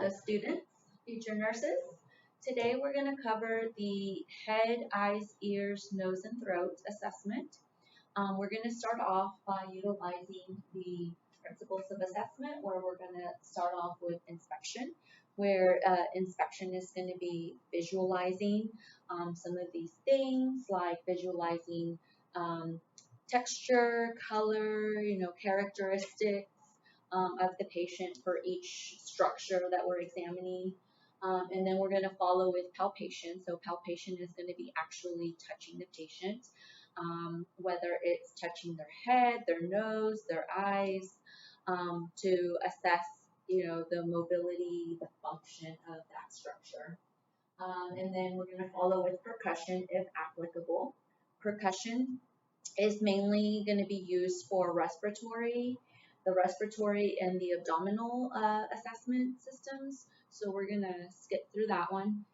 Hello students, future nurses. Today we're going to cover the head, eyes, ears, nose, and throat assessment. We're going to start off by utilizing the principles of assessment, where we're going to start off with inspection, where inspection is going to be visualizing some of these things, like visualizing texture, color, characteristics of the patient for each structure that we're examining. And then we're going to follow with palpation. So palpation is going to be actually touching the patient, whether it's touching their head, their nose, their eyes, to assess, the mobility, the function of that structure. And then we're going to follow with percussion if applicable. Percussion is mainly going to be used for the respiratory and the abdominal assessment systems. So we're going to skip through that one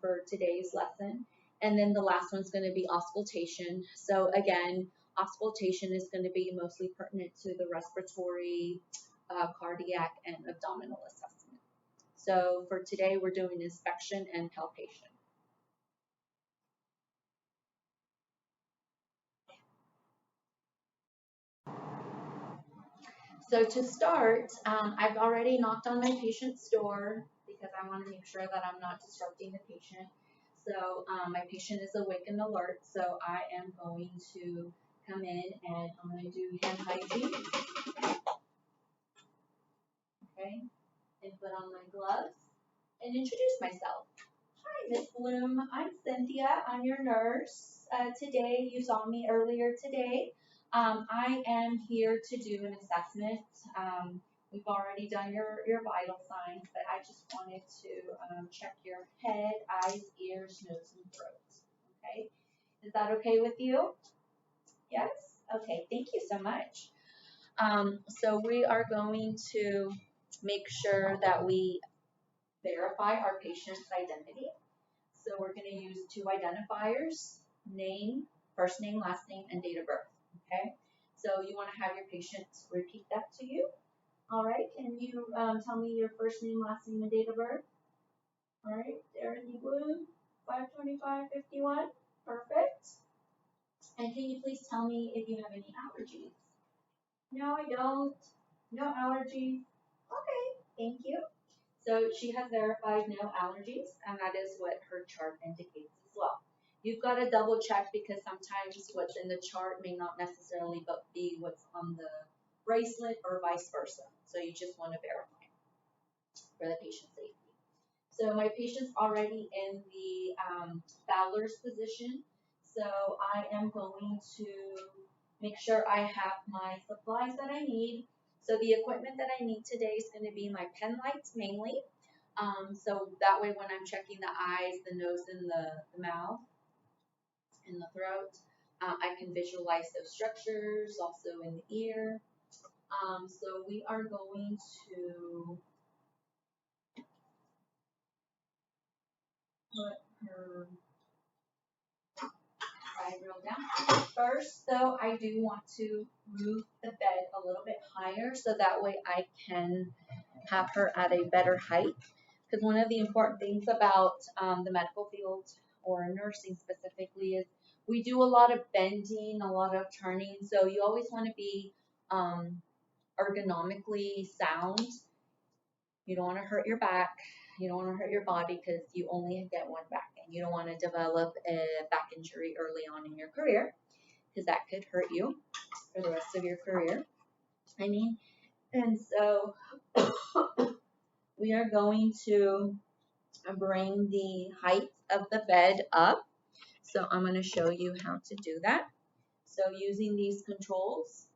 for today's lesson. And then the last one's going to be auscultation. So again, auscultation is going to be mostly pertinent to the respiratory, cardiac, and abdominal assessment. So for today, we're doing inspection and palpation. So to start, I've already knocked on my patient's door because I want to make sure that I'm not disrupting the patient. So my patient is awake and alert, so I am going to come in and I'm going to do hand hygiene. Okay, and put on my gloves and introduce myself. Hi, Miss Bloom. I'm Cynthia. I'm your nurse. Today, you saw me earlier today. I am here to do an assessment. We've already done your vital signs, but I just wanted to check your head, eyes, ears, nose, and throat. Okay, is that okay with you? Yes? Okay, thank you so much. So we are going to make sure that we verify our patient's identity. So we're going to use two identifiers, name, first name, last name, and date of birth. Okay, so you want to have your patient repeat that to you. All right, can you tell me your first name, last name, and date of birth? All right, Darren Bloom, 5/25/51, perfect. And can you please tell me if you have any allergies? No, I don't. No allergies. Okay, thank you. So she has verified no allergies, and that is what her chart indicates as well. You've got to double check because sometimes what's in the chart may not necessarily be what's on the bracelet or vice versa. So you just want to verify for the patient safety. So my patient's already in the Fowler's position. So I am going to make sure I have my supplies that I need. So the equipment that I need today is going to be my pen lights mainly. So that way when I'm checking the eyes, the nose, and the mouth, and the throat, I can visualize those structures, also in the ear. So we are going to put her eyebrow down. First, though, I do want to move the bed a little bit higher so that way I can have her at a better height. Because one of the important things about the medical field or nursing specifically is we do a lot of bending, a lot of turning. So you always want to be ergonomically sound. You don't want to hurt your back. You don't want to hurt your body because you only get one back. And you don't want to develop a back injury early on in your career because that could hurt you for the rest of your career. And so we are going to bring the height of the bed up. So I'm going to show you how to do that. So using these controls,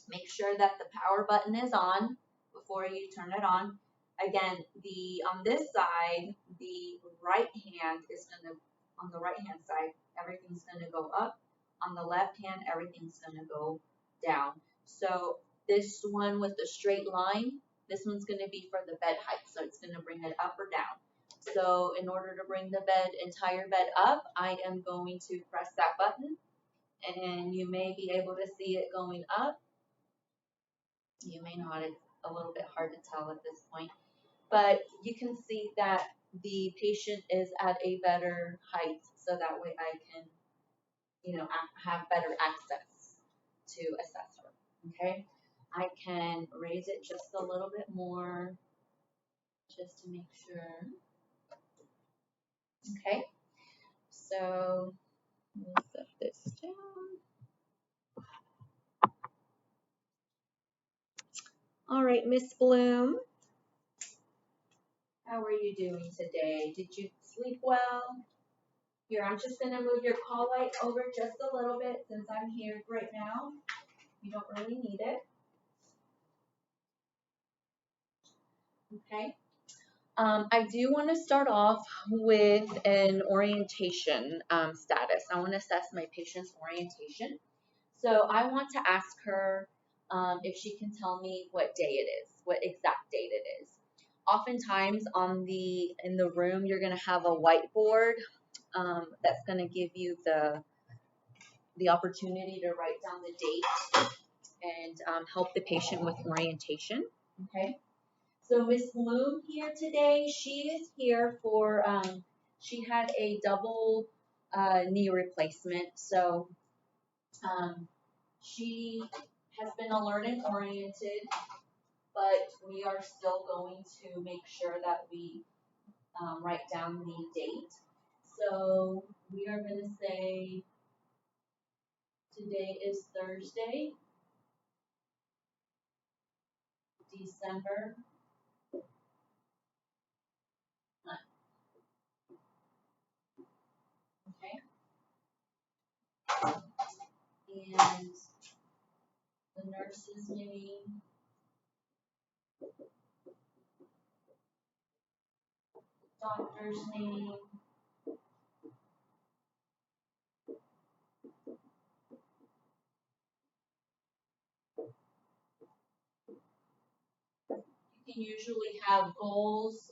make sure that the power button is on before you turn it on. Again, on this side, the right hand is going to, on the right hand side, everything's going to go up. On the left hand, everything's going to go down. So this one with the straight line, this one's going to be for the bed height. So it's going to bring it up or down. So in order to bring the entire bed up, I am going to press that button. And you may be able to see it going up. You may not. It's a little bit hard to tell at this point. but you can see that the patient is at a better height, so that way I can, have better access to assess her. Okay, I can raise it just a little bit more, just to make sure. Okay, so we'll set this down. All right, Miss Bloom, how are you doing today? Did you sleep well? Here, I'm just gonna move your call light over just a little bit since I'm here right now. You don't really need it. Okay. I do want to start off with an orientation status. I want to assess my patient's orientation. So I want to ask her if she can tell me what day it is, what exact date it is. Oftentimes in the room, you're going to have a whiteboard that's going to give you the opportunity to write down the date and help the patient with orientation. Okay. So Miss Bloom here today, she is here for, she had a double knee replacement. So she has been alert and oriented, but we are still going to make sure that we write down the date. So we are going to say today is Thursday, December 9th. Okay. And the nurse's name, doctor's name, you can usually have goals.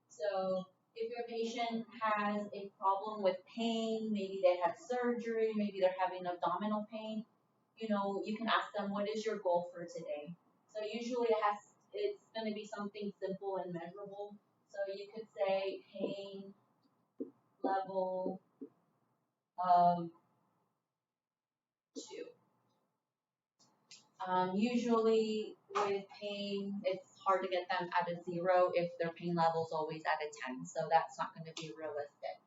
So if your patient has a problem with pain, maybe they had surgery, maybe they're having abdominal pain, you can ask them, what is your goal for today? So usually it's going to be something simple and measurable. So you could say pain level of 2. Usually with pain, it's hard to get them at a 0 if their pain level is always at a 10. So that's not going to be realistic.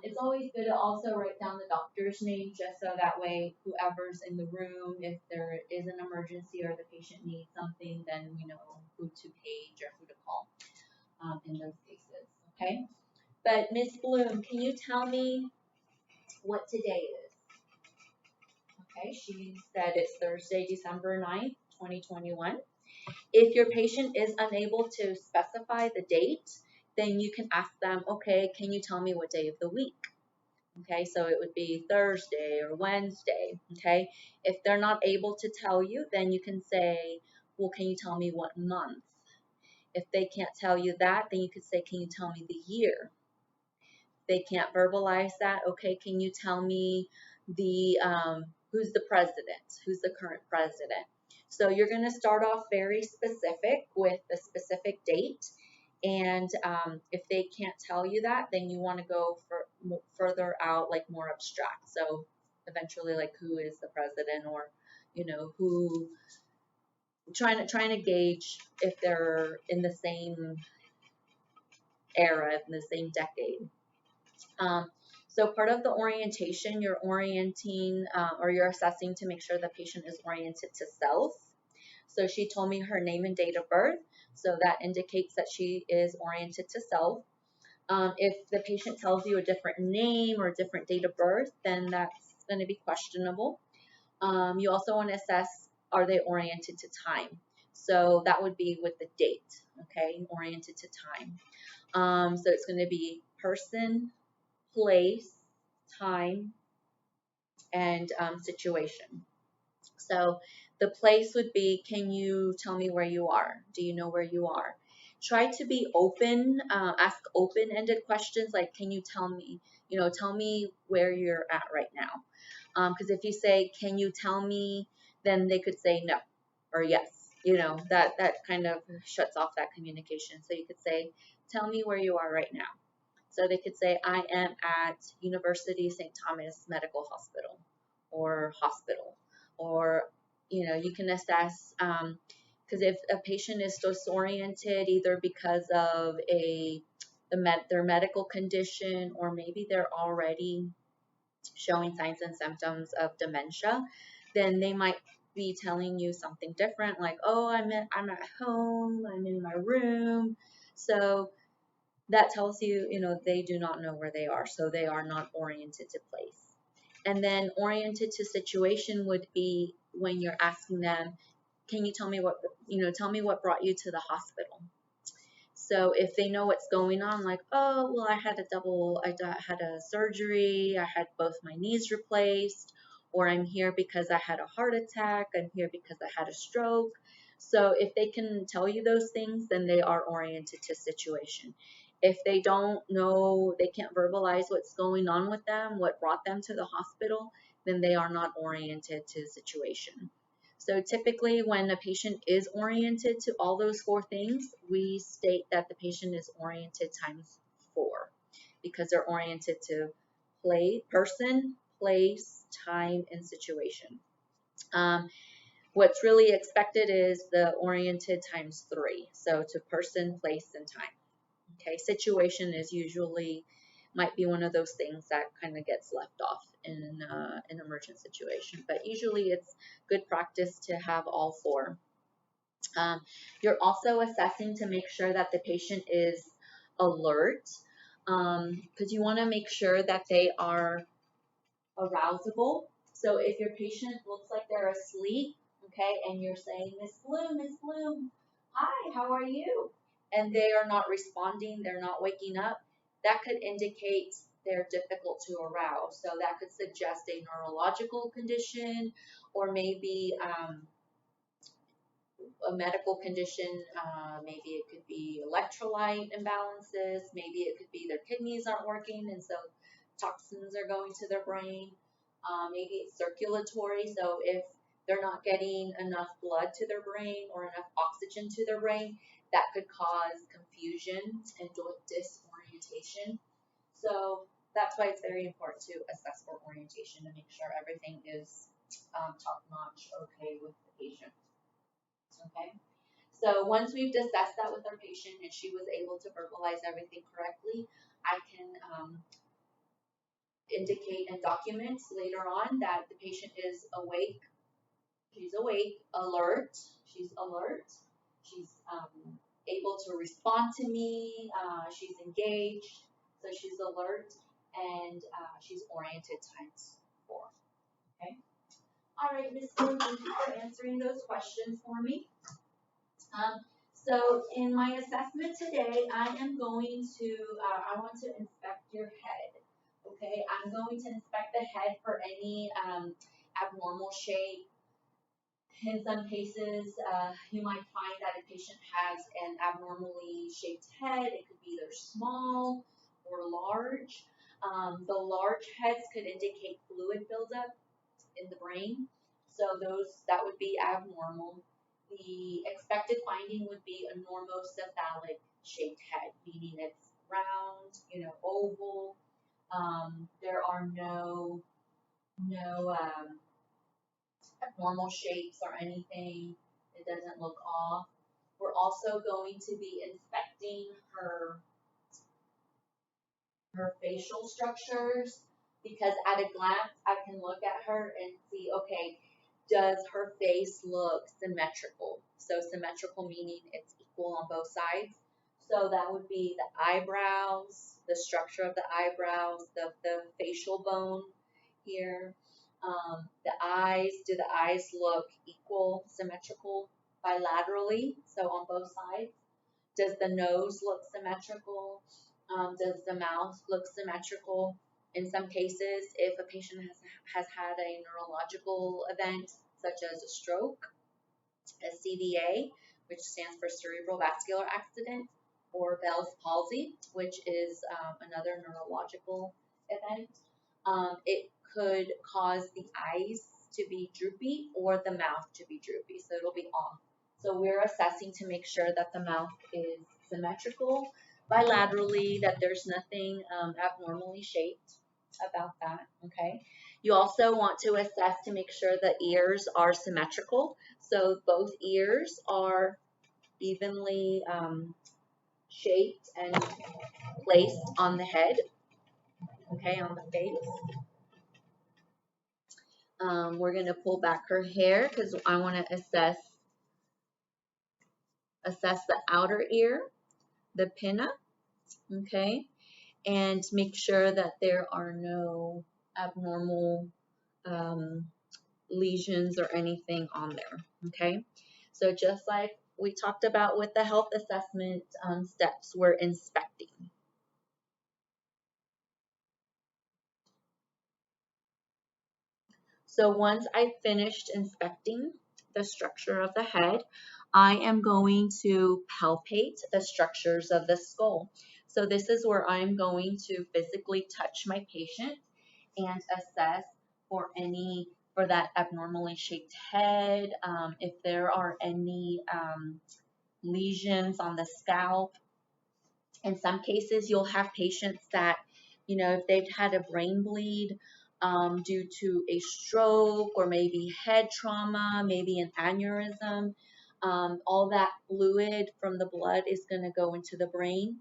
It's always good to also write down the doctor's name just so that way whoever's in the room, if there is an emergency or the patient needs something, then we know who to page or who to call in those cases. Okay. But Miss Bloom, can you tell me what today is? Okay, she said it's Thursday, December 9th, 2021. If your patient is unable to specify the date, then you can ask them, okay, can you tell me what day of the week? Okay, so it would be Thursday or Wednesday, okay? If they're not able to tell you, then you can say, well, can you tell me what month? If they can't tell you that, then you could say, can you tell me the year? They can't verbalize that, okay, can you tell me the who's the president, who's the current president? So you're going to start off very specific with a specific date, and if they can't tell you that, then you want to go further out, like more abstract. So eventually, like who is the president, or who, trying to gauge if they're in the same era, in the same decade. So part of the orientation, you're orienting or you're assessing to make sure the patient is oriented to self. So she told me her name and date of birth. So that indicates that she is oriented to self. If the patient tells you a different name or a different date of birth, then that's going to be questionable. You also want to assess, are they oriented to time? So that would be with the date, okay, oriented to time. So it's going to be person, place, time, and situation. So the place would be, can you tell me where you are? Do you know where you are? Try to be open, ask open-ended questions like, can you tell me, tell me where you're at right now. Because if you say, can you tell me, then they could say no or yes. that kind of shuts off that communication. So you could say, tell me where you are right now. So they could say, I am at University St. Thomas Medical Hospital or hospital. Or, you can assess, because if a patient is disoriented either because of their medical condition, or maybe they're already showing signs and symptoms of dementia, then they might be telling you something different, like, oh, I'm at home, I'm in my room. So that tells you, they do not know where they are, so they are not oriented to place. And then oriented to situation would be when you're asking them, can you tell me what brought you to the hospital? So if they know what's going on, like, oh, well, I had a surgery, I had both my knees replaced, or I'm here because I had a heart attack, I'm here because I had a stroke. So if they can tell you those things, then they are oriented to situation. If they don't know, they can't verbalize what's going on with them, what brought them to the hospital, then they are not oriented to the situation. So typically when a patient is oriented to all those four things, we state that the patient is oriented times 4, because they're oriented to person, place, time, and situation. What's really expected is the oriented times 3. So to person, place, and time. Okay, situation is usually might be one of those things that kind of gets left off in an emergent situation, but usually it's good practice to have all 4. You're also assessing to make sure that the patient is alert, because you want to make sure that they are arousable. So if your patient looks like they're asleep, okay, and you're saying, Miss Bloom, hi, how are you? And they are not responding, they're not waking up, that could indicate they're difficult to arouse. So that could suggest a neurological condition, or maybe a medical condition. Maybe it could be electrolyte imbalances. Maybe it could be their kidneys aren't working, and so toxins are going to their brain. Maybe it's circulatory. So if they're not getting enough blood to their brain or enough oxygen to their brain, that could cause confusion and disorientation. So that's why it's very important to assess for orientation to make sure everything is top notch, okay, with the patient. Okay. So once we've discussed that with our patient and she was able to verbalize everything correctly, I can indicate and document later on that the patient is awake. She's awake, alert. She's alert. She's able to respond to me. She's engaged. So she's alert, and she's oriented times 4. Okay. All right, Ms. Moon, thank you for answering those questions for me. So in my assessment today, I am going to, I want to inspect your head. Okay, I'm going to inspect the head for any abnormal shape. In some cases, you might find that a patient has an abnormally shaped head. It could be either small or large. The large heads could indicate fluid buildup in the brain. So that would be abnormal. The expected finding would be a normocephalic shaped head, meaning it's round, oval. There are no abnormal shapes or anything. It doesn't look off. We're also going to be inspecting her facial structures, because at a glance I can look at her and see, okay, does her face look symmetrical? So symmetrical meaning it's equal on both sides. So that would be the eyebrows, the structure of the eyebrows, the facial bone here. The eyes, do the eyes look equal, symmetrical bilaterally, so on both sides? Does the nose look symmetrical? Does the mouth look symmetrical? In some cases, if a patient has had a neurological event, such as a stroke, a CVA, which stands for cerebral vascular accident, or Bell's palsy, which is another neurological event, it could cause the eyes to be droopy or the mouth to be droopy, so it'll be off. So we're assessing to make sure that the mouth is symmetrical bilaterally, that there's nothing abnormally shaped about that, okay? You also want to assess to make sure the ears are symmetrical. So both ears are evenly shaped and placed on the head, okay, on the face. We're going to pull back her hair because I want to assess the outer ear, the pinna, okay, and make sure that there are no abnormal lesions or anything on there, okay? So just like we talked about with the health assessment steps, we're inspecting. So once I finished inspecting the structure of the head, I am going to palpate the structures of the skull. So this is where I'm going to physically touch my patient and assess for that abnormally shaped head, if there are any lesions on the scalp. In some cases, you'll have patients that, if they've had a brain bleed due to a stroke or maybe head trauma, maybe an aneurysm, all that fluid from the blood is going to go into the brain.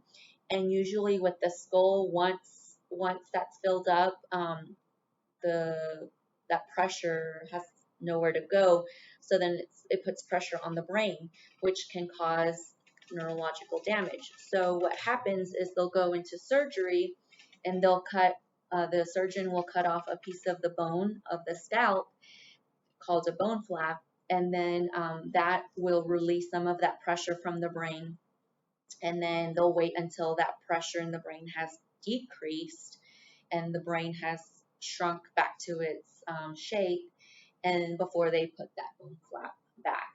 And usually with the skull, once that's filled up, that pressure has nowhere to go. So then it puts pressure on the brain, which can cause neurological damage. So what happens is they'll go into surgery and the surgeon will cut off a piece of the bone of the scalp called a bone flap, and then that will release some of that pressure from the brain. And then they'll wait until that pressure in the brain has decreased and the brain has shrunk back to its shape, and before they put that bone flap back.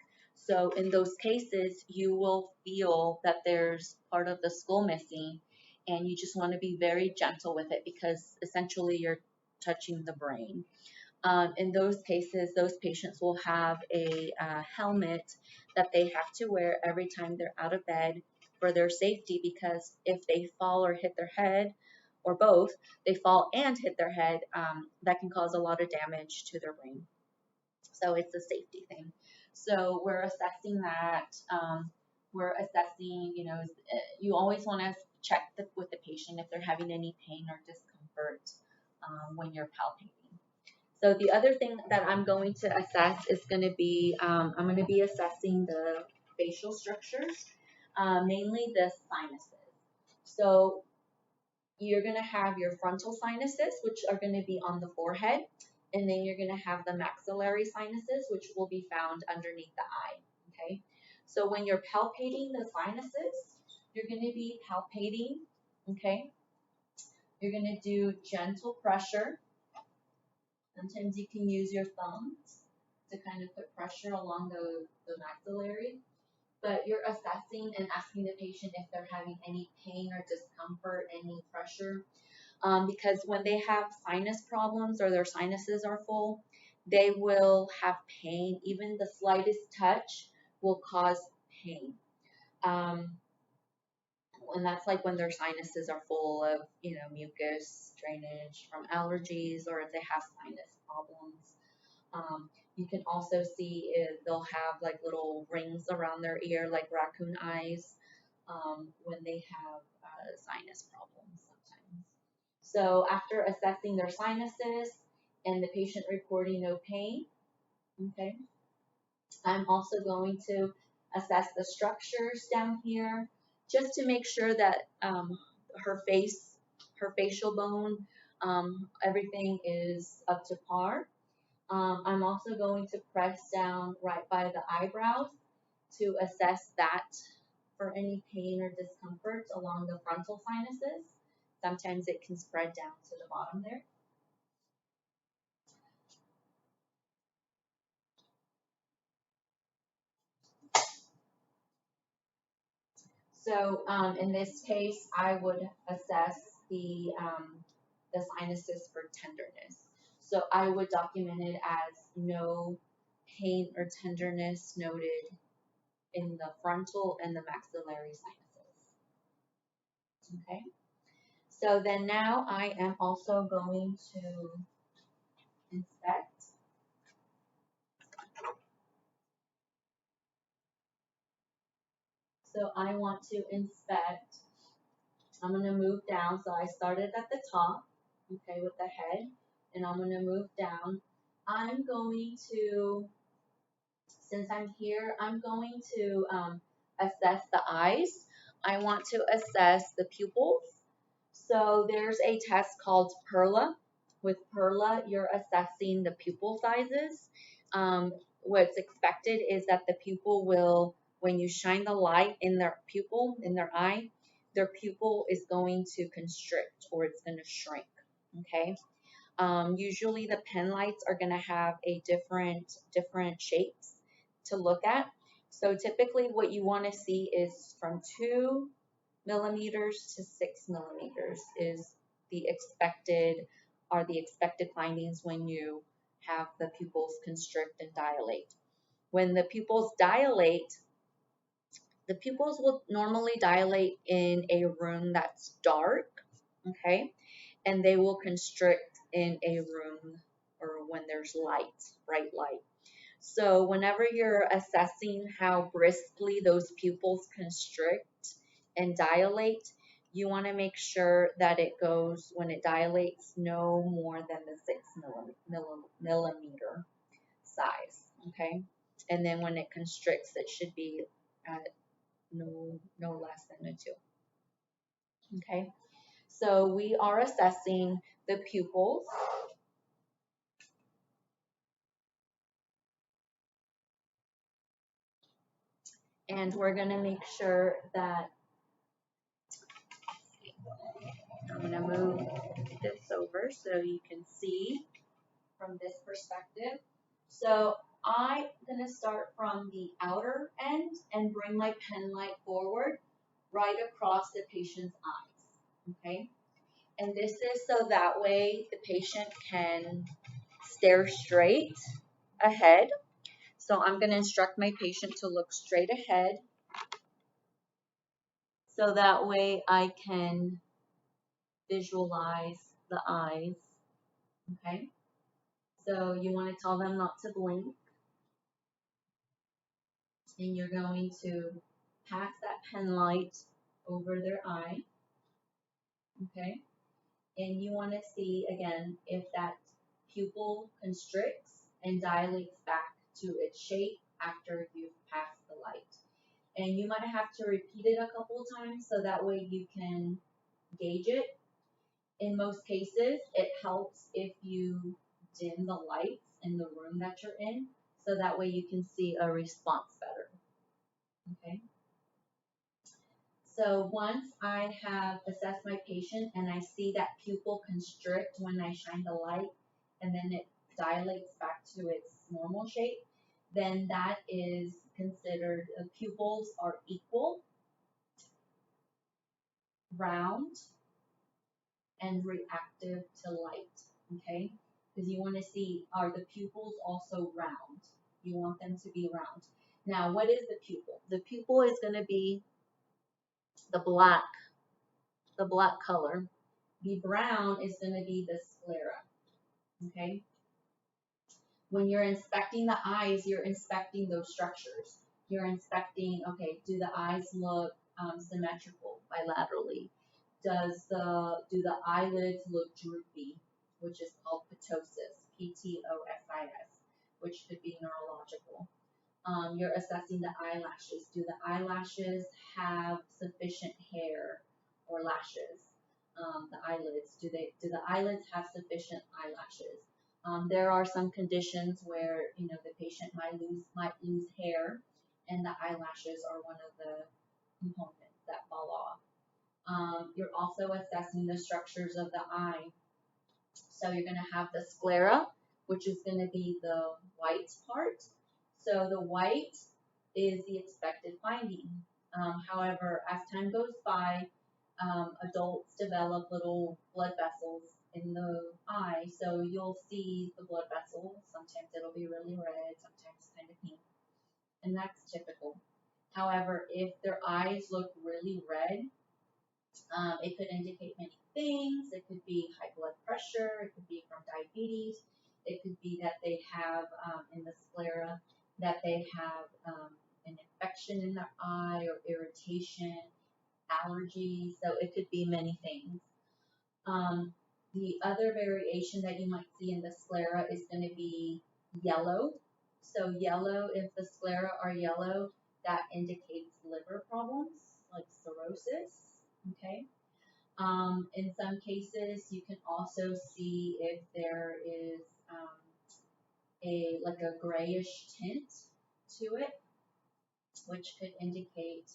So in those cases, you will feel that there's part of the skull missing, and you just want to be very gentle with it because essentially you're touching the brain. In those cases, those patients will have a helmet that they have to wear every time they're out of bed for their safety, because if they fall or hit their head, or both, they fall and hit their head, that can cause a lot of damage to their brain. So it's a safety thing. So we're assessing that. We're assessing, you always want to check with the patient if they're having any pain or discomfort when you're palpating. So the other thing that I'm going to assess is going to be, I'm going to be assessing the facial structures, mainly the sinuses. So you're going to have your frontal sinuses, which are going to be on the forehead, and then you're going to have the maxillary sinuses, which will be found underneath the eye, okay? So when you're palpating the sinuses, you're going to be palpating, okay? You're going to do gentle pressure. Sometimes you can use your thumbs to kind of put pressure along the maxillary, but you're assessing and asking the patient if they're having any pain or discomfort, any pressure, because when they have sinus problems or their sinuses are full, they will have pain. Even the slightest touch will cause pain. And that's like when their sinuses are full of, mucus, drainage from allergies, or if they have sinus problems. You can also see they'll have like little rings around their ear, like raccoon eyes, when they have sinus problems sometimes. So after assessing their sinuses and the patient reporting no pain, okay, I'm also going to assess the structures down here just to make sure that her facial bone, everything is up to par. I'm also going to press down right by the eyebrows to assess that for any pain or discomfort along the frontal sinuses. Sometimes it can spread down to the bottom there. So in this case, I would assess the sinuses for tenderness. So I would document it as no pain or tenderness noted in the frontal and the maxillary sinuses. Okay. So then now I am also going to inspect. So I want to inspect. I'm going to move down. So I started at the top, okay, with the head, and I'm going to move down. I'm going to, since I'm here, I'm going to assess the eyes. I want to assess the pupils. So there's a test called PERLA. With PERLA, you're assessing the pupil sizes. What's expected is that the pupil will, when you shine the light in their pupil, in their eye, their pupil is going to constrict or it's going to shrink. Okay. Usually the pen lights are going to have a different shapes to look at. So typically what you want to see is from 2 millimeters to 6 millimeters is the expected findings when you have the pupils constrict and dilate. When the pupils dilate, the pupils will normally dilate in a room that's dark, okay? And they will constrict in a room or when there's light, bright light. So whenever you're assessing how briskly those pupils constrict and dilate, you want to make sure that it goes, when it dilates, no more than the 6 millimeter size, okay? And then when it constricts, it should be at no less than a 2, okay? So we are assessing the pupils. And we're going to make sure that I'm going to move this over so you can see from this perspective. So I'm going to start from the outer end and bring my pen light forward right across the patient's eyes, okay? And this is so that way the patient can stare straight ahead. So I'm going to instruct my patient to look straight ahead so that way I can visualize the eyes, okay? So you want to tell them not to blink, and you're going to pass that pen light over their eye, okay? And you want to see, again, if that pupil constricts and dilates back to its shape after you've passed the light. And you might have to repeat it a couple times so that way you can gauge it. In most cases, it helps if you dim the lights in the room that you're in, so that way you can see a response better, okay? So once I have assessed my patient and I see that pupil constrict when I shine the light and then it dilates back to its normal shape, then that is considered, pupils are equal, round, and reactive to light, okay? Because you want to see, are the pupils also round? You want them to be round. Now, what is the pupil? The pupil is going to be the black color. The brown is going to be the sclera, okay? When you're inspecting the eyes, you're inspecting those structures. You're inspecting, okay, do the eyes look symmetrical bilaterally? Do the eyelids look droopy, which is called ptosis, P-T-O-S-I-S, which could be neurological. You're assessing the eyelashes. Do the eyelashes have sufficient hair or lashes? The eyelids, do the eyelids have sufficient eyelashes? There are some conditions where, you know, the patient might lose hair, and the eyelashes are one of the components that fall off. You're also assessing the structures of the eye. So you're going to have the sclera, which is going to be the white part. So the white is the expected finding. However, as time goes by, adults develop little blood vessels in the eye. So you'll see the blood vessels. Sometimes it'll be really red, sometimes kind of pink. And that's typical. However, if their eyes look really red, it could indicate many things. It could be high blood pressure. It could be from diabetes. It could be that they have in the sclera that they have an infection in their eye or irritation, allergies. So it could be many things. The other variation that you might see in the sclera is going to be yellow. So yellow, if the sclera are yellow, that indicates liver problems like cirrhosis. Okay. In some cases, you can also see if there is a grayish tint to it, which could indicate,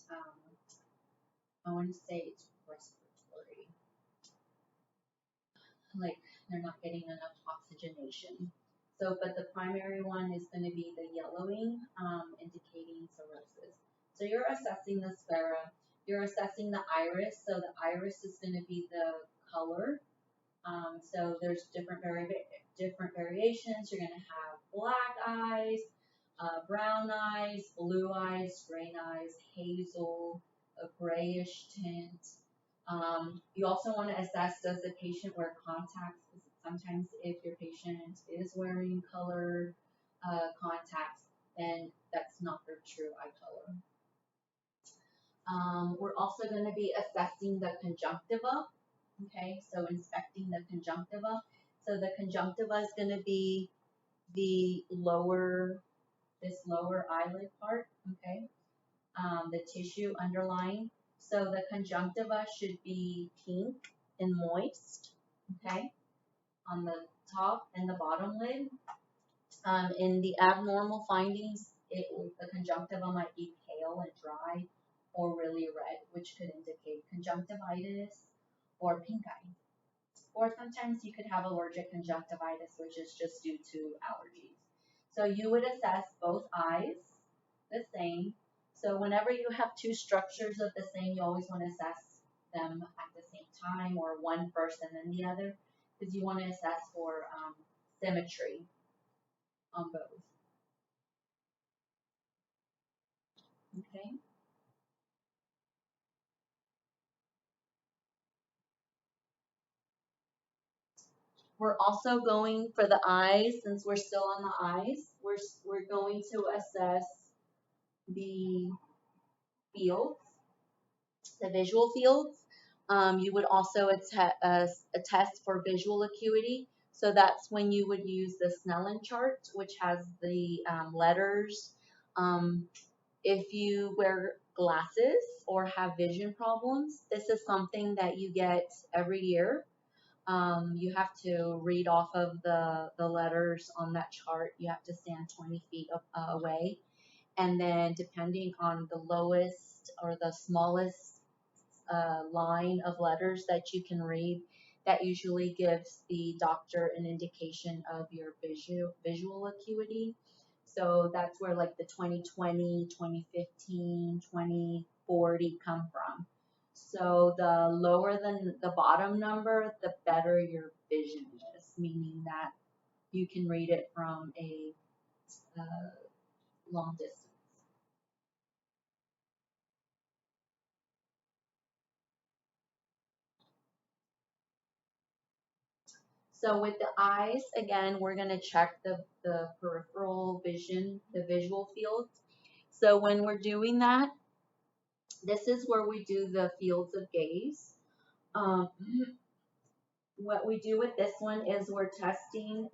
I want to say it's respiratory, like they're not getting enough oxygenation. So, but the primary one is going to be the yellowing, indicating cirrhosis. So you're assessing the sclera, you're assessing the iris. So the iris is going to be the color. So there's different variations. You're going to have black eyes, brown eyes, blue eyes, green eyes, hazel, a grayish tint. You also want to assess, does the patient wear contacts? Because sometimes if your patient is wearing colored contacts, then that's not their true eye color. We're also going to be assessing the conjunctiva. Okay, so inspecting the conjunctiva. So the conjunctiva is going to be the this lower eyelid part, okay, the tissue underlying. So the conjunctiva should be pink and moist, okay, on the top and the bottom lid. In the abnormal findings, the conjunctiva might be pale and dry or really red, which could indicate conjunctivitis or pink eye. Or sometimes you could have allergic conjunctivitis, which is just due to allergies. So you would assess both eyes the same. So whenever you have two structures of the same, you always want to assess them at the same time, or one first and then the other, because you want to assess for symmetry on both. Okay. We're also going for the eyes, since we're still on the eyes, we're going to assess the fields, the visual fields. You would also attest for visual acuity. So that's when you would use the Snellen chart, which has the letters. If you wear glasses or have vision problems, this is something that you get every year. You have to read off of the letters on that chart. You have to stand 20 feet away. And then depending on the lowest or the smallest line of letters that you can read, that usually gives the doctor an indication of your visual acuity. So that's where like the 2020, 2015, 2040 come from. So the lower than the bottom number, the better your vision is, meaning that you can read it from a long distance. So with the eyes, again, we're going to check the peripheral vision, the visual fields. So when we're doing that, this is where we do the fields of gaze. What we do with this one is we're testing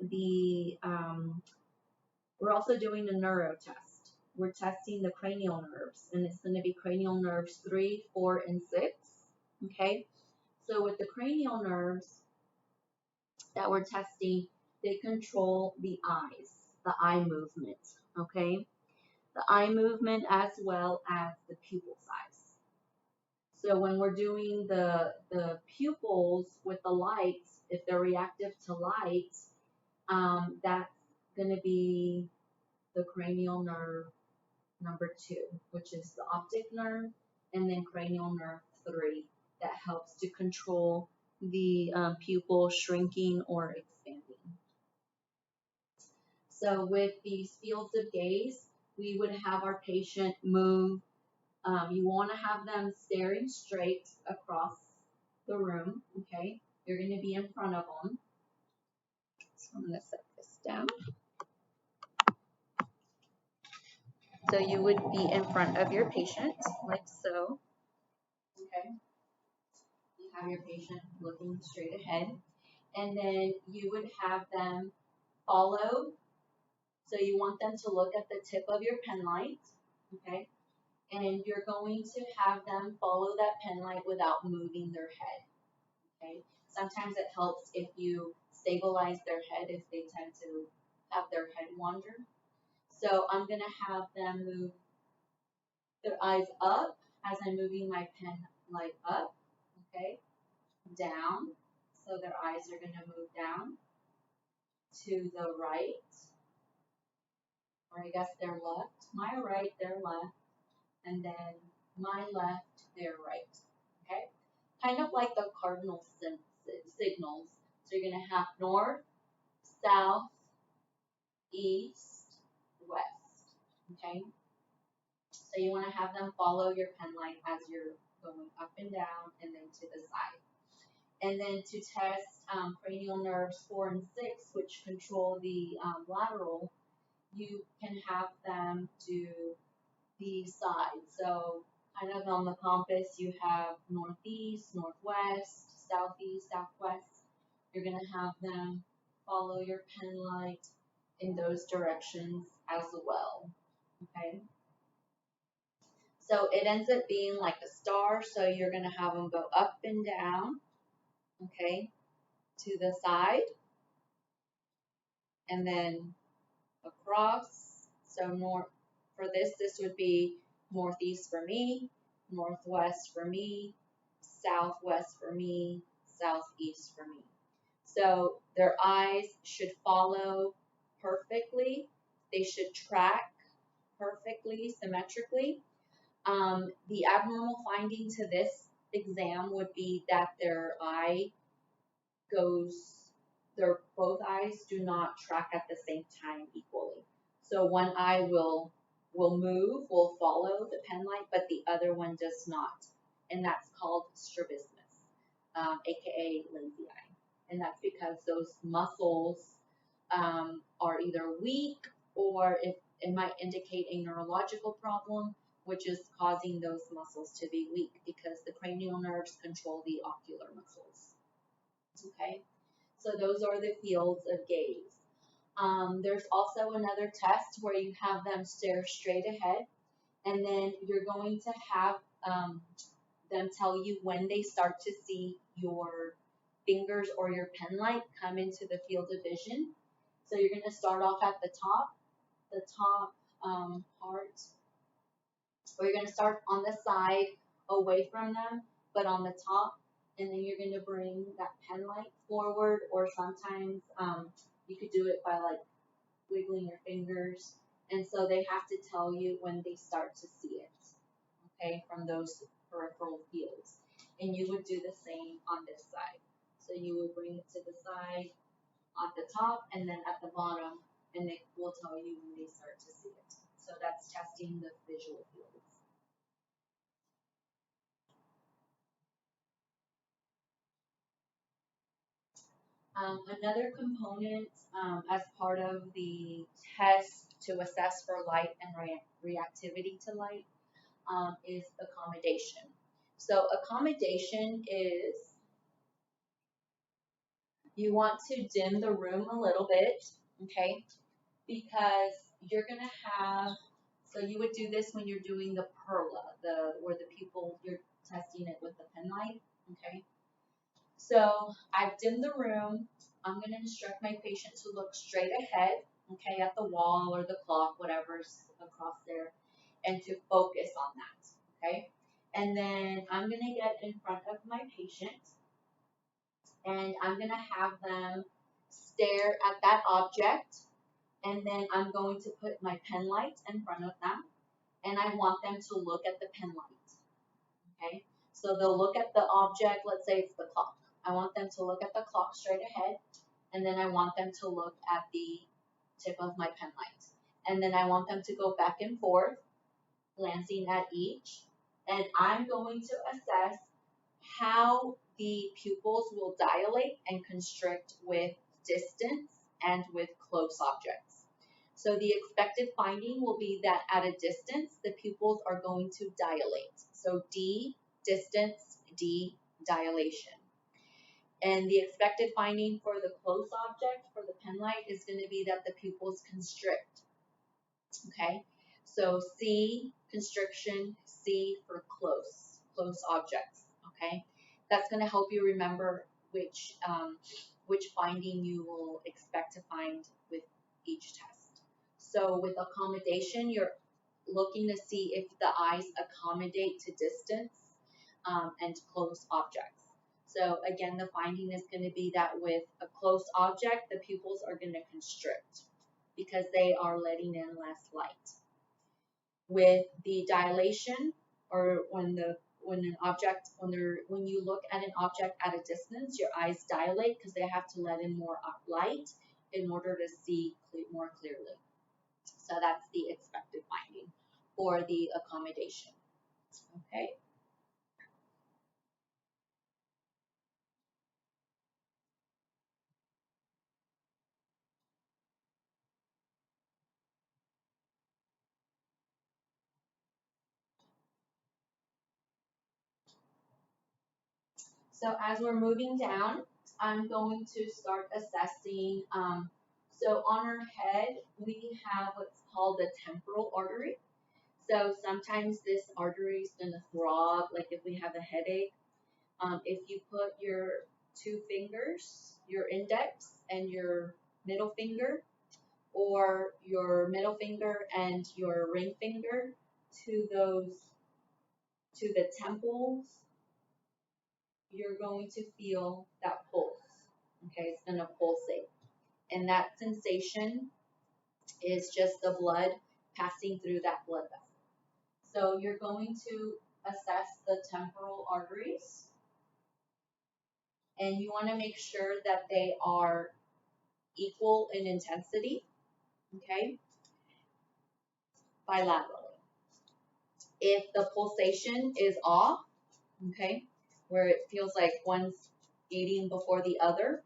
we're also doing a neuro test. We're testing the cranial nerves, and it's going to be cranial nerves 3, 4, and 6. Okay, so with the cranial nerves that we're testing, they control the eyes, the eye movement. Okay, the eye movement as well as the pupil size. So when we're doing the pupils with the lights, if they're reactive to lights, that's going to be the cranial nerve number 2, which is the optic nerve, and then cranial nerve 3 that helps to control the pupil shrinking or expanding. So with these fields of gaze, we would have our patient move You want to have them staring straight across the room, okay? You're going to be in front of them. So I'm going to set this down. So you would be in front of your patient, like so. Okay. You have your patient looking straight ahead. And then you would have them follow. So you want them to look at the tip of your pen light, okay? And you're going to have them follow that pen light without moving their head, okay? Sometimes it helps if you stabilize their head if they tend to have their head wander. So I'm going to have them move their eyes up as I'm moving my pen light up, okay? Down, so their eyes are going to move down to the right, or I guess their left, my right, their left, and then my left, their right, okay? Kind of like the cardinal signals. So you're going to have north, south, east, west, okay? So you want to have them follow your pen light as you're going up and down and then to the side. And then to test cranial nerves 4 and 6, which control the lateral, you can have them do the sides. So kind of on the compass, you have northeast, northwest, southeast, southwest. You're going to have them follow your pen light in those directions as well, okay? So it ends up being like a star, so you're going to have them go up and down, okay, to the side, and then across. So north, for this would be northeast for me, northwest for me, southwest for me, southeast for me. So their eyes should follow perfectly. They should track perfectly, symmetrically. The abnormal finding to this exam would be that their eye goes, their both eyes do not track at the same time equally. So one eye will move, will follow the pen light, but the other one does not. And that's called strabismus, aka lazy eye. And that's because those muscles are either weak, or it might indicate a neurological problem, which is causing those muscles to be weak because the cranial nerves control the ocular muscles. Okay, so those are the fields of gaze. There's also another test where you have them stare straight ahead, and then you're going to have them tell you when they start to see your fingers or your pen light come into the field of vision. So you're going to start off at the top part, or you're going to start on the side away from them, but on the top, and then you're going to bring that pen light forward, or sometimes you could do it by like wiggling your fingers. And so they have to tell you when they start to see it, okay, from those peripheral fields. And you would do the same on this side. So you would bring it to the side at the top and then at the bottom, and they will tell you when they start to see it. So that's testing the visual fields. Another component as part of the test to assess for light and reactivity to light is accommodation. So accommodation is you want to dim the room a little bit, okay, because you're going to have, so you would do this when you're doing the perla, where the pupil, you're testing it with the pen light, okay. So I've dimmed the room. I'm going to instruct my patient to look straight ahead, okay, at the wall or the clock, whatever's across there, and to focus on that, okay? And then I'm going to get in front of my patient, and I'm going to have them stare at that object, and then I'm going to put my pen light in front of them, and I want them to look at the pen light, okay? So they'll look at the object, let's say it's the clock. I want them to look at the clock straight ahead, and then I want them to look at the tip of my pen light. And then I want them to go back and forth, glancing at each, and I'm going to assess how the pupils will dilate and constrict with distance and with close objects. So the expected finding will be that at a distance, the pupils are going to dilate. So D, distance, D, dilation. And the expected finding for the close object, for the pen light, is going to be that the pupils constrict. Okay, so C, constriction, C for close objects. Okay, that's going to help you remember which finding you will expect to find with each test. So with accommodation, you're looking to see if the eyes accommodate to distance and close objects. So again, the finding is going to be that with a close object, the pupils are going to constrict because they are letting in less light. With the dilation, or when you look at an object at a distance, your eyes dilate because they have to let in more light in order to see more clearly. So that's the expected finding for the accommodation. Okay. So as we're moving down, I'm going to start assessing. So on our head, we have what's called the temporal artery. So sometimes this artery is going to throb, like if we have a headache. If you put your two fingers, your index and your middle finger, or your middle finger and your ring finger to the temples, you're going to feel that pulse. Okay, it's going to pulsate. And that sensation is just the blood passing through that blood vessel. So you're going to assess the temporal arteries, and you want to make sure that they are equal in intensity, okay, bilaterally. If the pulsation is off, okay, where it feels like one's beating before the other,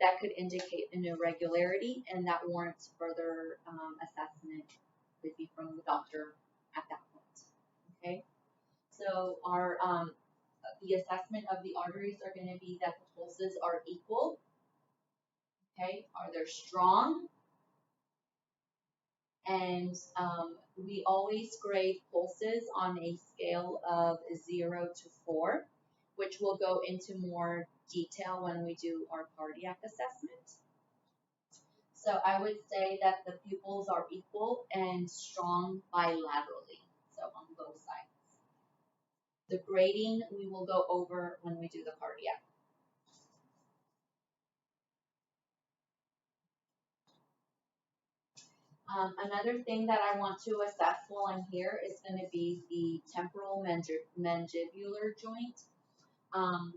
that could indicate an irregularity, and that warrants further assessment would be from the doctor at that point. Okay, so our the assessment of the arteries are going to be that the pulses are equal. Okay, are they strong? And we always grade pulses on a scale of 0 to 4, which we'll go into more detail when we do our cardiac assessment. So I would say that the pupils are equal and strong bilaterally, so on both sides. The grading we will go over when we do the cardiac. Another thing that I want to assess while I'm here is going to be the temporal mandibular joint.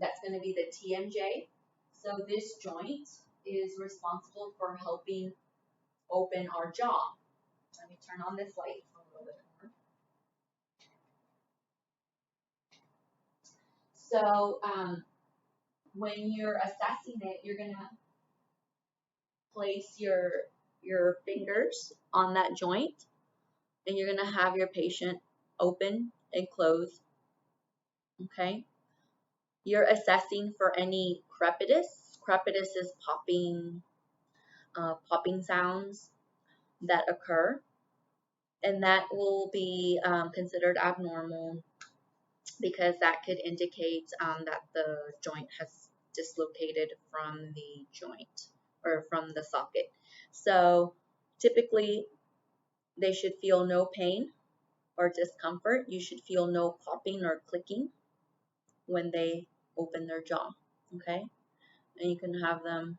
That's going to be the TMJ. So this joint is responsible for helping open our jaw. Let me turn on this light a little bit more. So when you're assessing it, you're going to place your fingers on that joint, and you're going to have your patient open and close. Okay. You're assessing for any crepitus. Crepitus is popping sounds that occur, and that will be considered abnormal because that could indicate that the joint has dislocated from the joint or from the socket. So typically they should feel no pain or discomfort. You should feel no popping or clicking when they open their jaw, okay? And you can have them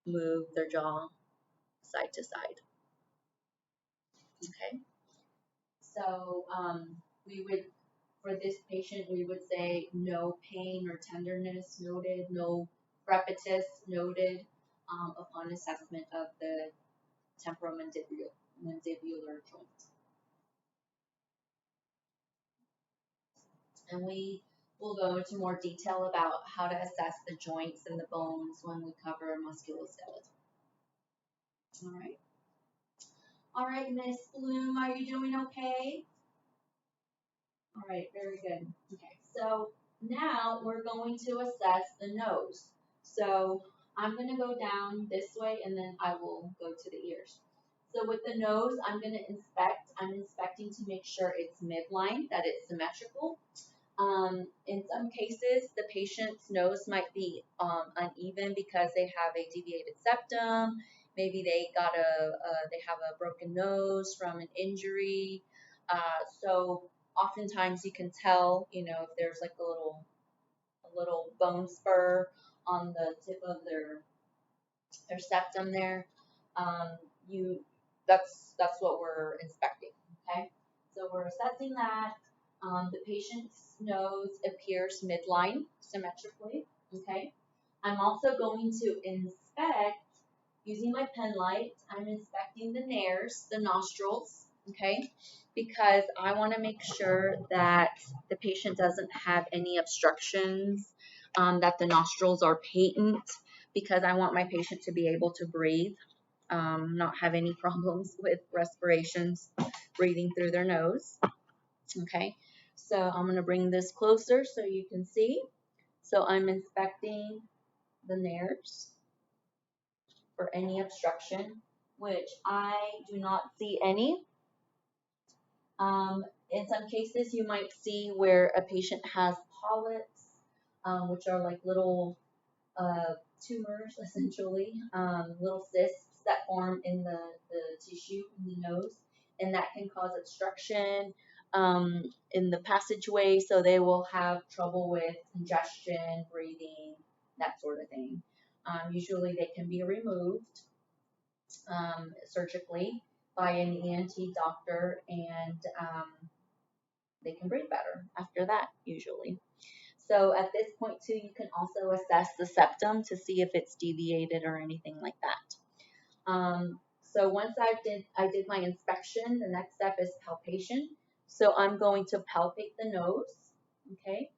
move their jaw side to side, okay? So we would, for this patient, we would say no pain or tenderness noted, no crepitus noted upon assessment of the temporomandibular joint. And we will go into more detail about how to assess the joints and the bones when we cover musculoskeletal. All right. All right, Miss Bloom, are you doing okay? All right, very good. Okay, so now we're going to assess the nose. So I'm going to go down this way and then I will go to the ears. So with the nose, I'm going to inspect. I'm inspecting to make sure it's midline, that it's symmetrical. In some cases, the patient's nose might be uneven because they have a deviated septum. Maybe they have a broken nose from an injury. So oftentimes you can tell, if there's like a little bone spur on the tip of their septum there. You that's what we're inspecting. Okay, so we're assessing that. The patient's nose appears midline symmetrically. Okay, I'm also going to inspect using my pen light. I'm inspecting the nares, the nostrils. Okay, because I want to make sure that the patient doesn't have any obstructions, that the nostrils are patent, because I want my patient to be able to breathe, not have any problems with respirations, breathing through their nose. Okay, so I'm going to bring this closer so you can see. So I'm inspecting the nares for any obstruction, which I do not see any. In some cases, you might see where a patient has polyps, which are like little tumors, essentially, little cysts that form in the tissue in the nose, and that can cause obstruction in the passageway, so they will have trouble with congestion, breathing, that sort of thing. Usually they can be removed surgically by an ENT doctor, and they can breathe better after that, usually. So at this point too, you can also assess the septum to see if it's deviated or anything like that. So once I did my inspection, the next step is palpation. So I'm going to palpate the nose, okay,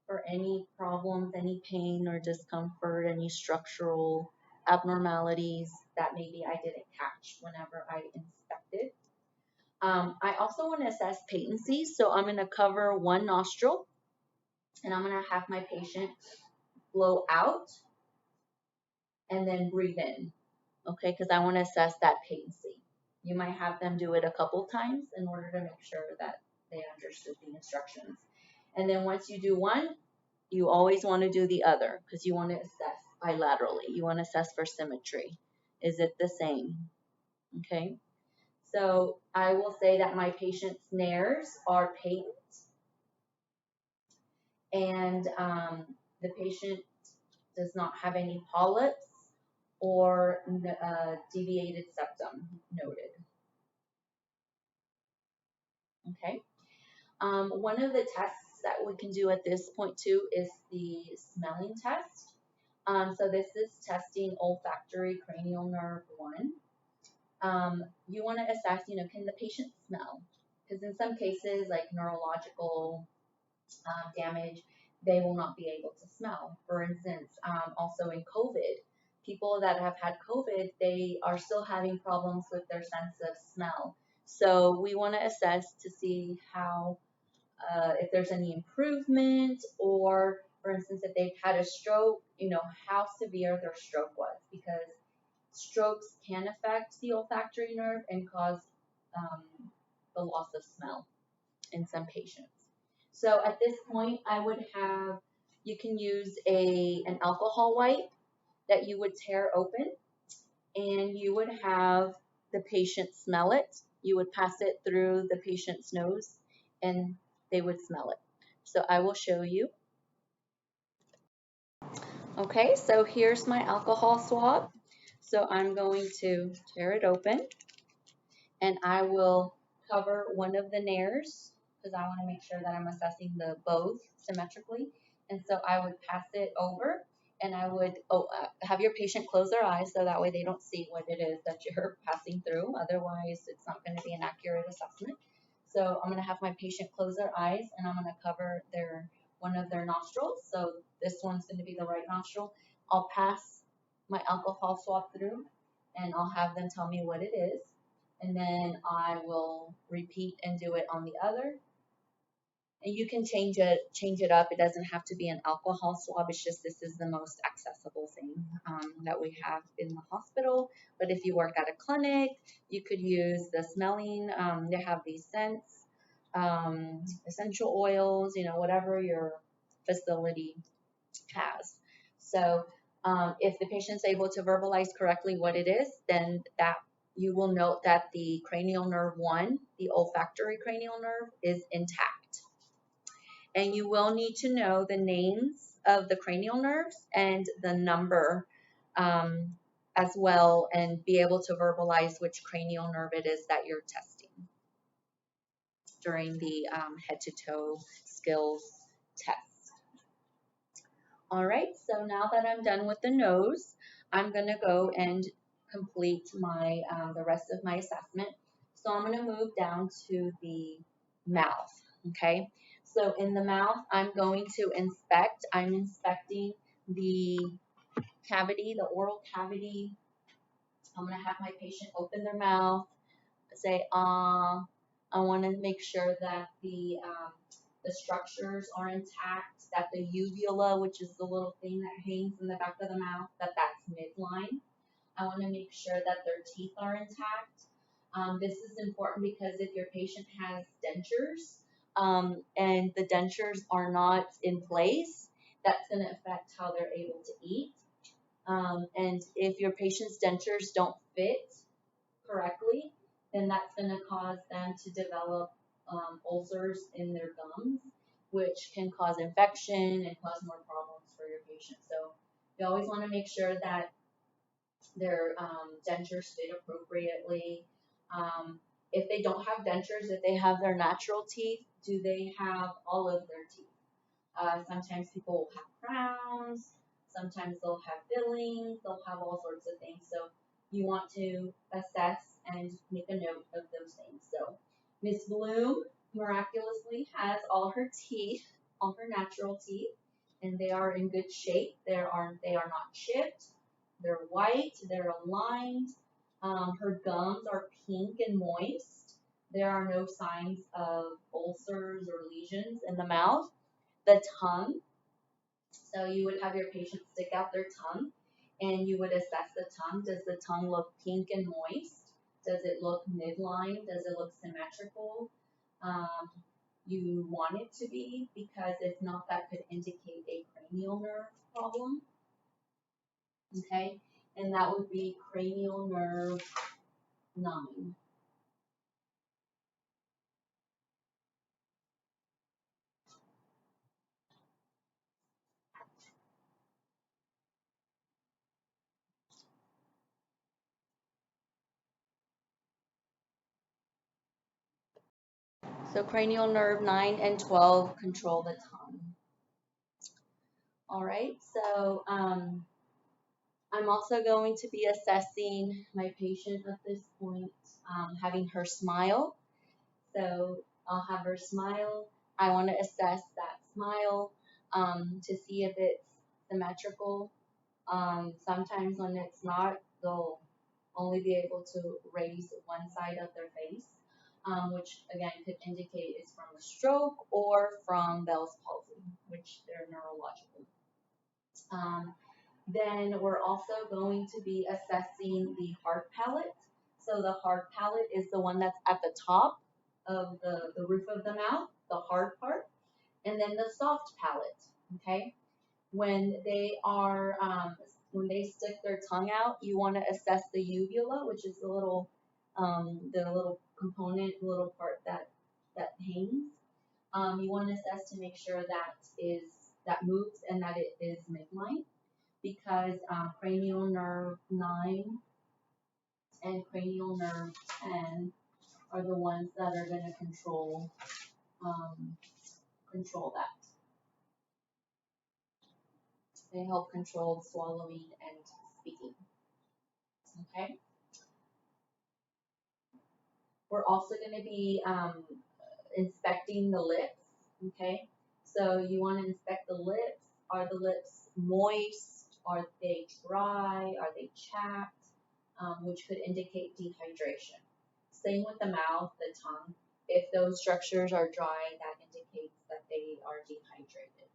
for any problems, any pain or discomfort, any structural abnormalities that maybe I didn't catch whenever I inspected. I also want to assess patency, so I'm going to cover one nostril, and I'm going to have my patient blow out and then breathe in, okay, because I want to assess that patency. You might have them do it a couple times in order to make sure that they understood the instructions. And then once you do one, you always want to do the other because you want to assess bilaterally. You want to assess for symmetry. Is it the same? Okay. So I will say that my patient's nares are patent, and the patient does not have any polyps or deviated septum noted. Okay. One of the tests that we can do at this point too is the smelling test. So this is testing olfactory cranial nerve 1. You want to assess, can the patient smell? Because in some cases, like neurological damage, they will not be able to smell. For instance, also in COVID, people that have had COVID, they are still having problems with their sense of smell. So we want to assess to see how, if there's any improvement, or for instance, if they've had a stroke, how severe their stroke was, because strokes can affect the olfactory nerve and cause the loss of smell in some patients. So at this point, you can use an alcohol wipe that you would tear open, and you would have the patient smell it. You would pass it through the patient's nose, and they would smell it. So I will show you. Okay, so here's my alcohol swab. So I'm going to tear it open, and I will cover one of the nares because I want to make sure that I'm assessing both symmetrically. And so I would pass it over, and I would have your patient close their eyes so that way they don't see what it is that you're passing through. Otherwise, it's not going to be an accurate assessment. So I'm going to have my patient close their eyes and I'm going to cover one of their nostrils. So this one's going to be the right nostril. I'll pass my alcohol swab through and I'll have them tell me what it is. And then I will repeat and do it on the other. And you can change it up. It doesn't have to be an alcohol swab. It's just this is the most accessible thing that we have in the hospital. But if you work at a clinic, you could use the smelling. They have these scents, essential oils, whatever your facility has. So if the patient's able to verbalize correctly what it is, then that you will note that the cranial nerve 1, the olfactory cranial nerve, is intact. And you will need to know the names of the cranial nerves and the number as well, and be able to verbalize which cranial nerve it is that you're testing during the head to toe skills test. All right, so now that I'm done with the nose, I'm going to go and complete my the rest of my assessment. So I'm going to move down to the mouth, okay? So in the mouth, I'm going to inspect. I'm inspecting the cavity, the oral cavity. I'm going to have my patient open their mouth, say, ah. I want to make sure that the structures are intact, that the uvula, which is the little thing that hangs in the back of the mouth, that's midline. I want to make sure that their teeth are intact. This is important because if your patient has dentures and the dentures are not in place, that's going to affect how they're able to eat. And if your patient's dentures don't fit correctly, then that's going to cause them to develop ulcers in their gums, which can cause infection and cause more problems for your patient. So you always want to make sure that their dentures fit appropriately. If they don't have dentures, if they have their natural teeth, do they have all of their teeth? Sometimes people will have crowns, sometimes they'll have fillings, they'll have all sorts of things. So you want to assess and make a note of those things. So Miss Bloom miraculously has all her teeth, all her natural teeth, and they are in good shape. They are not chipped. They're white. They're aligned. Her gums are pink and moist. There are no signs of ulcers or lesions in the mouth. The tongue. So you would have your patient stick out their tongue and you would assess the tongue. Does the tongue look pink and moist? Does it look midline? Does it look symmetrical? You want it to be, because if not, that could indicate a cranial nerve problem. Okay, and that would be cranial nerve 9. So cranial nerve 9 and 12 control the tongue. All right, so I'm also going to be assessing my patient at this point, having her smile. So I'll have her smile. I want to assess that smile to see if it's symmetrical. Sometimes when it's not, they'll only be able to raise one side of their face, which again could indicate it's from a stroke or from Bell's palsy, which they're neurological. Then we're also going to be assessing the hard palate. So the hard palate is the one that's at the top of the roof of the mouth, the hard part, and then the soft palate, okay? When they stick their tongue out, you want to assess the uvula, which is the little component, the little part that hangs. You want to assess to make sure that moves and that it is midline, because cranial nerve 9 and cranial nerve 10 are the ones that are going to control that. They help control swallowing and speaking. Okay. We're also going to be inspecting the lips, okay? So you want to inspect the lips. Are the lips moist? Are they dry? Are they chapped? Which could indicate dehydration. Same with the mouth, the tongue. If those structures are dry, that indicates that they are dehydrated.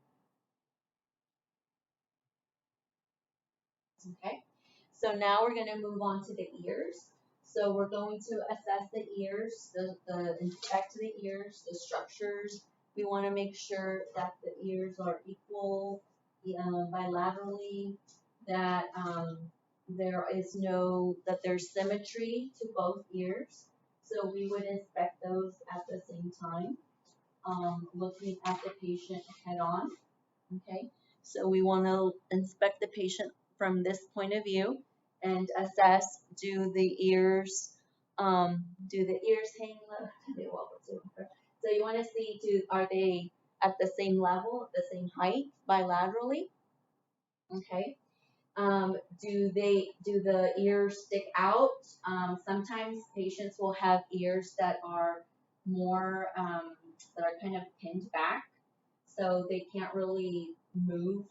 Okay, so now we're going to move on to the ears. So we're going to assess the ears, inspect the ears, the structures. We want to make sure that the ears are equal bilaterally, that there's symmetry to both ears. So we would inspect those at the same time, looking at the patient head on. Okay, so we want to inspect the patient from this point of view and assess, do the ears hang low? So you want to see, are they at the same level, at the same height bilaterally? Okay. Do the ears stick out? Sometimes patients will have ears that are more that are kind of pinned back, so they can't really move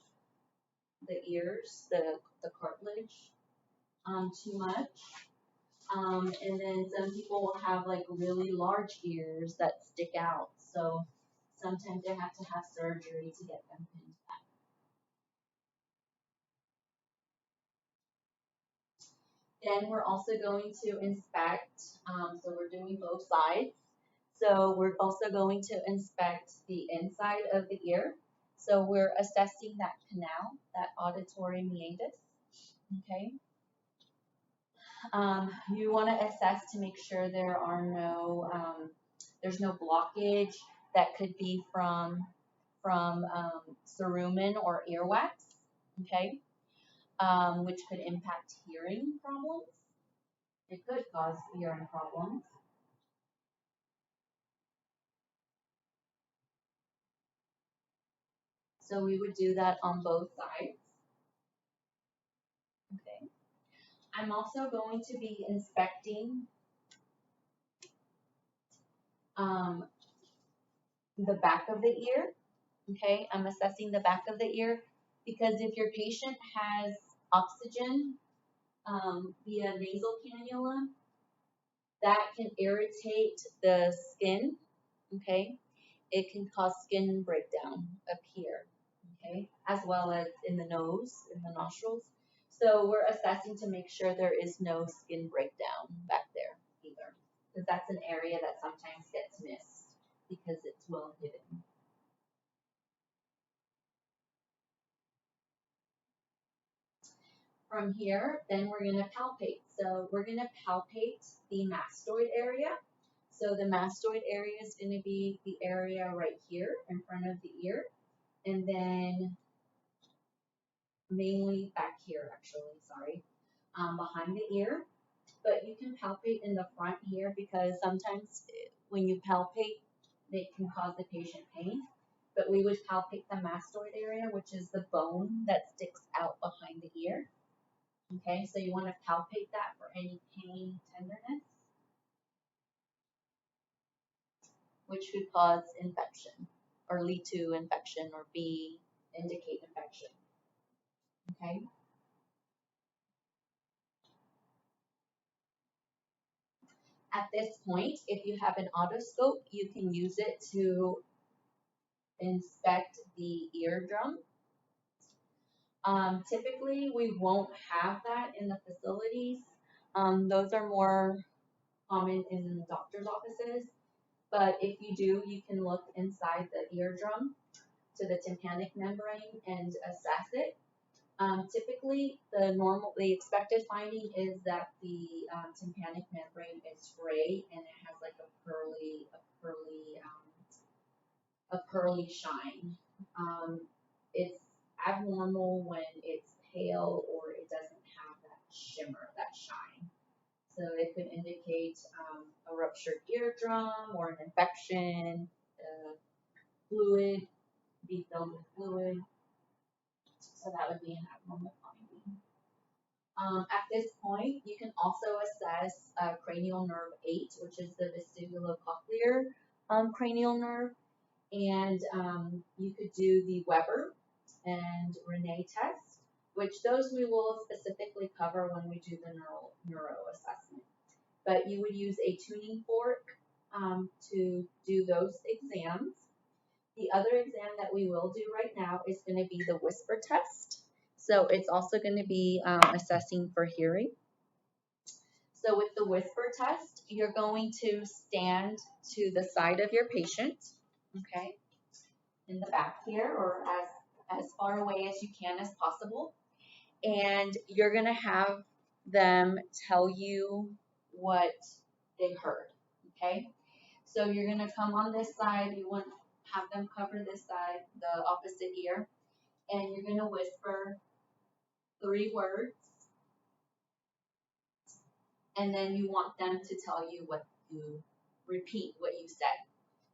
the ears, the cartilage, too much. And then some people will have like really large ears that stick out, so sometimes they have to have surgery to get them pinned back. Then we're also going to inspect, so we're doing both sides. So we're also going to inspect the inside of the ear. So we're assessing that canal, that auditory meatus, okay? You want to assess to make sure there's no blockage that could be from cerumen or earwax, okay? Which could impact hearing problems. It could cause hearing problems. So we would do that on both sides. Okay. I'm also going to be inspecting the back of the ear. Okay, I'm assessing the back of the ear because if your patient has oxygen via nasal cannula, that can irritate the skin. Okay, it can cause skin breakdown up here. Okay, as well as in the nose, in the nostrils. So we're assessing to make sure there is no skin breakdown back there either, because that's an area that sometimes gets missed because it's well hidden. From here, then we're going to palpate. So we're going to palpate the mastoid area. So the mastoid area is going to be the area right here in front of the ear, and then mainly back here, actually, sorry, behind the ear. But you can palpate in the front here because sometimes when you palpate, it can cause the patient pain. But we would palpate the mastoid area, which is the bone that sticks out behind the ear. Okay, so you want to palpate that for any pain, tenderness, which could cause infection or lead to infection or indicate infection. Okay. At this point, if you have an otoscope, you can use it to inspect the eardrum. Typically, we won't have that in the facilities. Those are more common in the doctor's offices. But if you do, you can look inside the eardrum to the tympanic membrane and assess it. Typically, the expected finding is that the tympanic membrane is gray and it has like a pearly shine. It's abnormal when it's pale or it doesn't have that shimmer, that shine. So it could indicate a ruptured eardrum or an infection, fluid, be filled with fluid. So that would be an abnormal finding. At this point, you can also assess cranial nerve 8, which is the vestibulocochlear cranial nerve. And you could do the Weber and Rene test, which those we will specifically cover when we do the neuro assessment. But you would use a tuning fork to do those exams. The other exam that we will do right now is going to be the whisper test. So it's also going to be assessing for hearing. So with the whisper test, you're going to stand to the side of your patient, okay, in the back here, or as far away as you can as possible. And you're going to have them tell you what they heard, okay? So you're going to come on this side. You want to have them cover this side, the opposite ear, and you're going to whisper 3 words, and then you want them to tell you repeat what you said.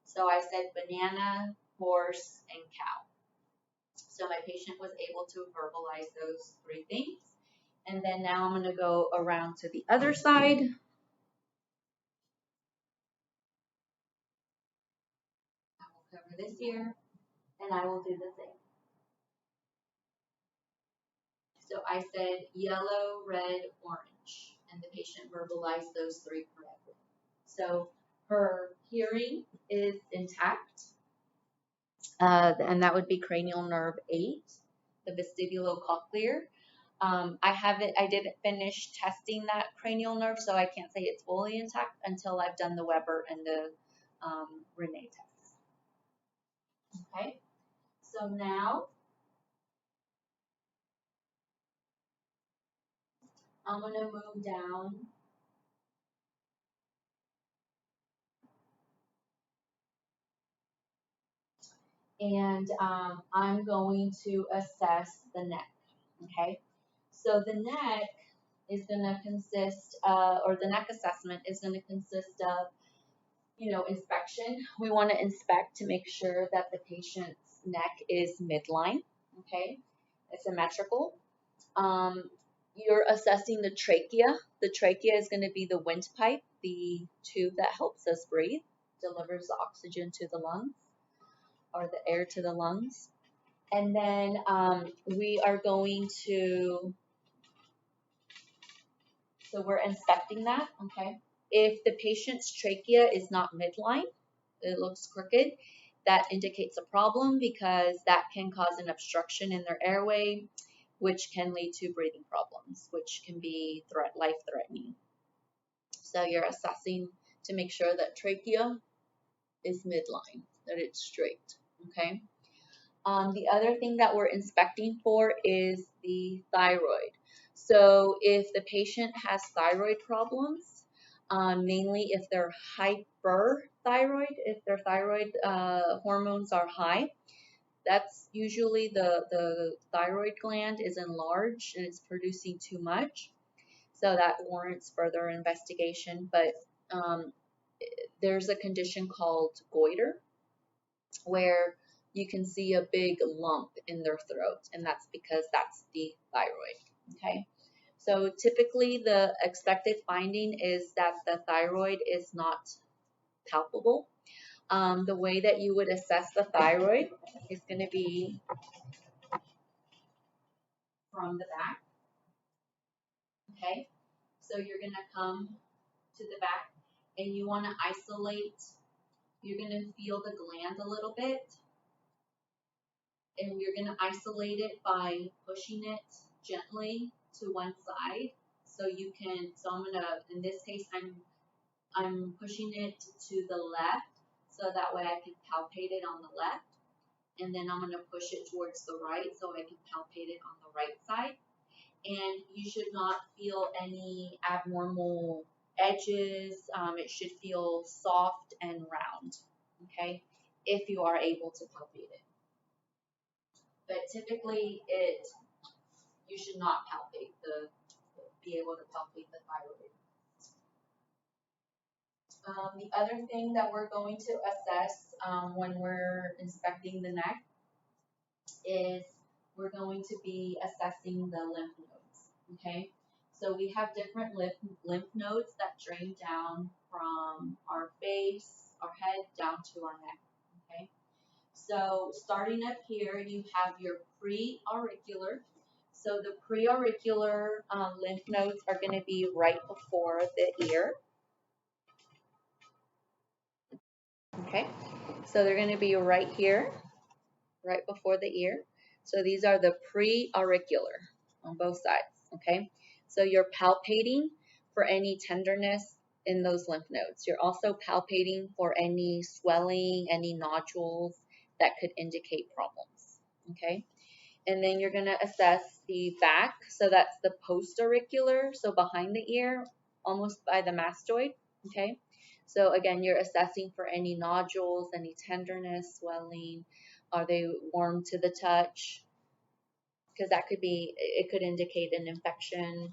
So I said banana, horse, and cow. So my patient was able to verbalize those 3 things. And then now I'm going to go around to the other side. I will cover this ear, and I will do the same. So I said yellow, red, orange, and the patient verbalized those 3 correctly. So her hearing is intact, and that would be cranial nerve 8, the vestibulocochlear. I didn't finish testing that cranial nerve, so I can't say it's fully intact until I've done the Weber and the Rene test. Okay, so now I'm going to move down and I'm going to assess the neck. Okay, so the neck is going to consist, or the neck assessment is going to consist of, inspection. We want to inspect to make sure that the patient's neck is midline, okay, it's symmetrical. You're assessing the trachea. The trachea is going to be the windpipe, the tube that helps us breathe, delivers the oxygen to the lungs, or the air to the lungs. And then we are going to, so we're inspecting that, okay. If the patient's trachea is not midline, it looks crooked, that indicates a problem because that can cause an obstruction in their airway, which can lead to breathing problems, which can be life-threatening. So you're assessing to make sure that trachea is midline, that it's straight, okay? The other thing that we're inspecting for is the thyroid. So if the patient has thyroid problems, mainly if they're hyperthyroid, if their thyroid hormones are high, that's usually the thyroid gland is enlarged and it's producing too much. So that warrants further investigation. But there's a condition called goiter where you can see a big lump in their throat, and that's because that's the thyroid, okay? So typically the expected finding is that the thyroid is not palpable. The way that you would assess the thyroid is going to be from the back, okay? So you're going to come to the back and you want to isolate, you're going to feel the gland a little bit, and you're going to isolate it by pushing it gently to one side. So you can, so I'm going to, in this case, I'm pushing it to the left so that way I can palpate it on the left. And then I'm going to push it towards the right so I can palpate it on the right side. And you should not feel any abnormal edges. It should feel soft and round, okay, if you are able to palpate it. But typically you should not be able to palpate the thyroid. The other thing that we're going to assess when we're inspecting the neck is we're going to be assessing the lymph nodes, okay? So we have different lymph nodes that drain down from our face, our head, down to our neck, okay? So starting up here, you have your pre-auricular. So the pre-auricular lymph nodes are going to be right before the ear, okay? So they're going to be right here, right before the ear. So these are the pre-auricular on both sides, okay? So you're palpating for any tenderness in those lymph nodes. You're also palpating for any swelling, any nodules that could indicate problems, okay? And then you're going to assess the back. So that's the post-auricular, so behind the ear, almost by the mastoid, okay? So again, you're assessing for any nodules, any tenderness, swelling. Are they warm to the touch? Because that could be, it could indicate an infection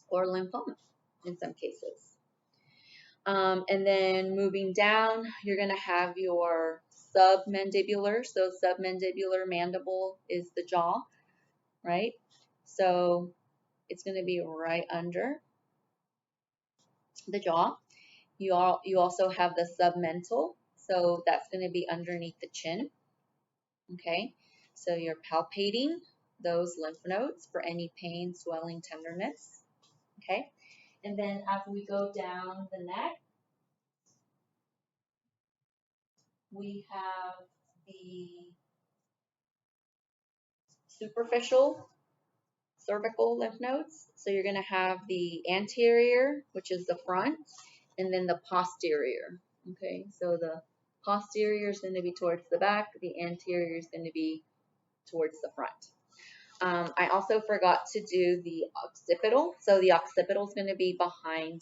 or lymphoma in some cases. And then moving down, you're going to have your submandibular. So submandibular mandible is the jaw, right? So it's going to be right under the jaw. You also have the submental, so that's going to be underneath the chin, okay? So you're palpating those lymph nodes for any pain, swelling, tenderness, okay? And then as we go down the neck, we have the superficial cervical lymph nodes. So you're going to have the anterior, which is the front, and then the posterior. Okay, so the posterior is going to be towards the back, the anterior is going to be towards the front. I also forgot to do the occipital. So the occipital is going to be behind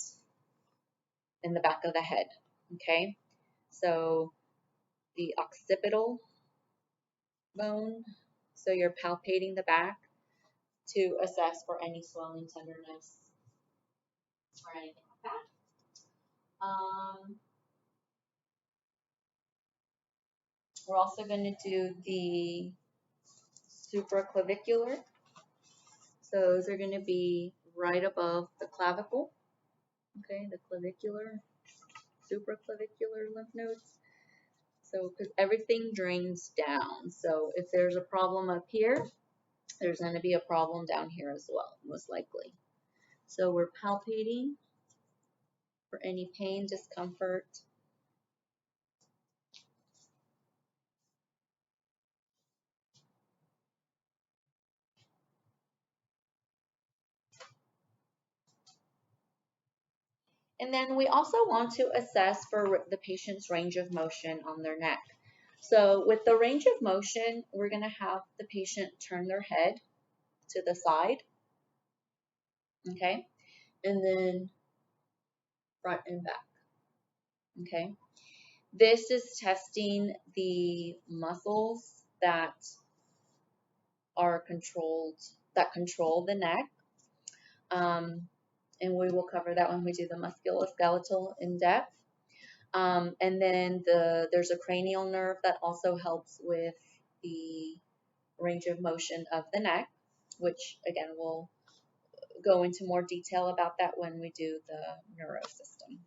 in the back of the head. Okay, so the occipital bone. So you're palpating the back to assess for any swelling, tenderness, or anything like that. We're also going to do the supraclavicular. So those are going to be right above the clavicle. Okay, the clavicular, supraclavicular lymph nodes. So because everything drains down. So if there's a problem up here, there's going to be a problem down here as well, most likely. So we're palpating for any pain, discomfort. And then we also want to assess for the patient's range of motion on their neck. So with the range of motion, we're going to have the patient turn their head to the side, okay, and then front and back, okay. This is testing the muscles that are controlled, that control the neck. And we will cover that when we do the musculoskeletal in depth. And then there's a cranial nerve that also helps with the range of motion of the neck, which again, we'll go into more detail about that when we do the neurosystem.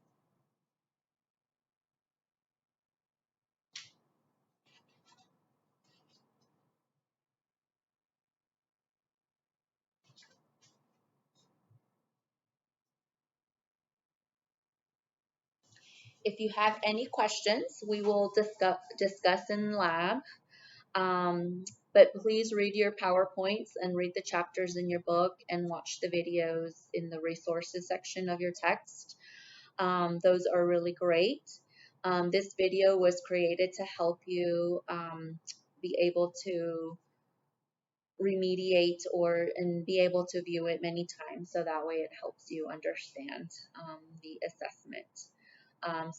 If you have any questions, we will discuss in lab. But please read your PowerPoints and read the chapters in your book and watch the videos in the resources section of your text. Those are really great. This video was created to help you be able to remediate and be able to view it many times, so that way it helps you understand the assessment.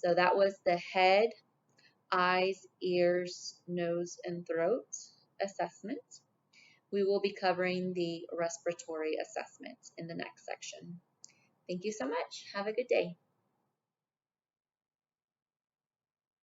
So that was the head, eyes, ears, nose, and throat assessment. We will be covering the respiratory assessment in the next section. Thank you so much. Have a good day.